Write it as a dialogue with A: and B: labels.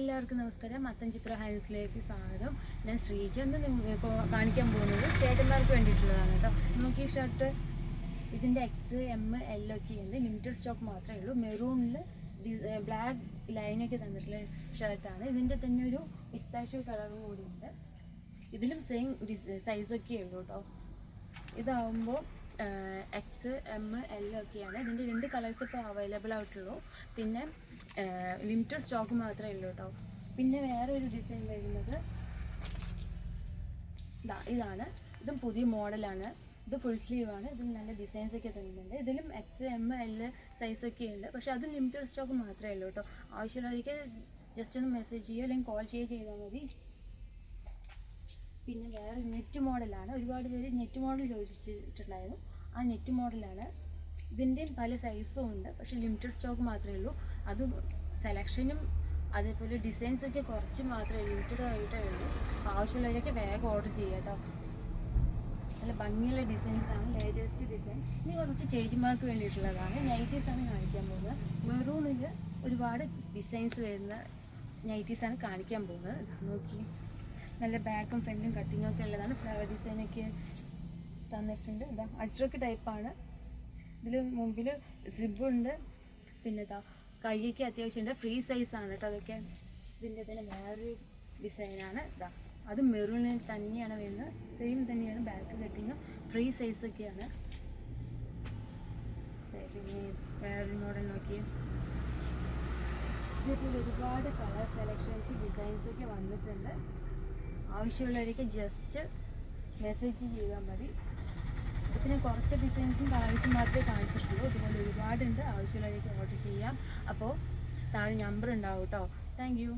A: എല്ലാവർക്കും നമസ്കാരം. മത്തൻചിത്ര ഹൗസിലേക്ക് സ്വാഗതം. ഞാൻ ശ്രീജ എന്ന് കാണിക്കാൻ പോകുന്നത് ചേട്ടന്മാർക്ക് വേണ്ടിയിട്ടുള്ളതാണ് കേട്ടോ. നമുക്ക് ഈ ഷർട്ട് ഇതിൻ്റെ XM L ഒക്കെ ഉണ്ട്. ലിമിറ്റഡ് സ്റ്റോക്ക് മാത്രമേ ഉള്ളൂ. മെറൂണിൽ ബ്ലാക്ക് ലൈനൊക്കെ തന്നിട്ടുള്ള ഷർട്ടാണ്. ഇതിൻ്റെ തന്നെ ഒരു പിസ്താഷ്യോ കളറും കൂടിയുണ്ട്. ഇതിലും സെയിം സൈസൊക്കെ ഉള്ളൂ കേട്ടോ. ഇതാവുമ്പോൾ XM L ഒക്കെയാണ്. ഇതിൻ്റെ 2 കളേഴ്സ് ഇപ്പോൾ അവൈലബിൾ ആയിട്ടുള്ളൂ. പിന്നെ ലിമിറ്റഡ് സ്റ്റോക്ക് മാത്രമേ ഉള്ളൂ കേട്ടോ. പിന്നെ വേറെ ഒരു ഡിസൈൻ വരുന്നത് ഇതാണ്. ഇതും പുതിയ മോഡലാണ്. ഇത് ഫുൾ സ്ലീവാണ്. ഇതിൽ നല്ല ഡിസൈൻസ് ഒക്കെ തന്നിട്ടുണ്ട്. ഇതിലും XM L സൈസൊക്കെ ഉണ്ട്. പക്ഷേ അത് ലിമിറ്റഡ് സ്റ്റോക്ക് മാത്രമേ ഉള്ളൂ കേട്ടോ. ആവശ്യമുള്ളവർക്ക് ജസ്റ്റ് ഒന്ന് മെസ്സേജ് ചെയ്യുക അല്ലെങ്കിൽ കോൾ ചെയ്താൽ മതി. പിന്നെ വേറെ നെറ്റ് മോഡലാണ്. ഒരുപാട് പേര് നെറ്റ് മോഡൽ ചോദിച്ചിട്ടുണ്ടായിരുന്നു. ആ നെറ്റ് മോഡലാണ്. ഇതിൻ്റെയും പല സൈസും ഉണ്ട്. പക്ഷേ ലിമിറ്റഡ് സ്റ്റോക്ക് മാത്രമേ ഉള്ളൂ. അത് സെലക്ഷനും അതേപോലെ ഡിസൈൻസൊക്കെ കുറച്ച് മാത്രമേ ലിമിറ്റഡ് ആയിട്ടേ ഉള്ളൂ. ആവശ്യമുള്ളവരൊക്കെ വേഗം ഓർഡർ ചെയ്യുക കേട്ടോ. നല്ല ഭംഗിയുള്ള ഡിസൈൻസാണ്. Latest design. ഇനി കുറച്ച് ചേച്ചിമാർക്ക് വേണ്ടിയിട്ടുള്ളതാണ്. നൈറ്റീസാണ് കാണിക്കാൻ പോകുന്നത്. മെറൂണിൽ ഒരുപാട് ഡിസൈൻസ് വരുന്ന നൈറ്റീസാണ് കാണിക്കാൻ പോകുന്നത്. നോക്കി, നല്ല ബാക്കും ഫ്രണ്ടും കട്ടിങ്ങും ഒക്കെ ഉള്ളതാണ്. ഫ്ലവർ ഡിസൈനൊക്കെ തന്നിട്ടുണ്ട്. ഇതാ അജ്രക്ക് ടൈപ്പാണ്. ഇതിൽ മുമ്പിൽ സിബുണ്ട്. പിന്നെ കൈയ്യൊക്കെ അത്യാവശ്യമുണ്ട്. ഫ്രീ സൈസാണ് കേട്ടോ അതൊക്കെ. ഇതിൻ്റെ തന്നെ വേറൊരു ഡിസൈനാണ്. അത് മെറൂണിൽ തന്നെയാണ് വരുന്നത്. സെയിം തന്നെയാണ്. ബാക്ക് കട്ടിങ്ങും ഫ്രീ സൈസൊക്കെയാണ്. പിന്നെ വേറൊരു മോഡൽ നോക്കി. ഇതിൽ ഒരുപാട് കളർ സെലക്ഷൻസ് ഡിസൈൻസൊക്കെ വന്നിട്ടുണ്ട്. ആവശ്യമുള്ളവരൊക്കെ ജസ്റ്റ് മെസ്സേജ് ചെയ്താൽ മതി. ഇതിന് കുറച്ച് ഡിസൈൻസും കളേഴ്സും മാത്രമേ കാണിച്ചിട്ടുള്ളൂ. ഇതുപോലെ ഒരുപാടുണ്ട്. ആവശ്യമുള്ളവരൊക്കെ ഓർഡർ ചെയ്യാം. അപ്പോൾ താഴെ നമ്പർ ഉണ്ടാവും കേട്ടോ. Thank you.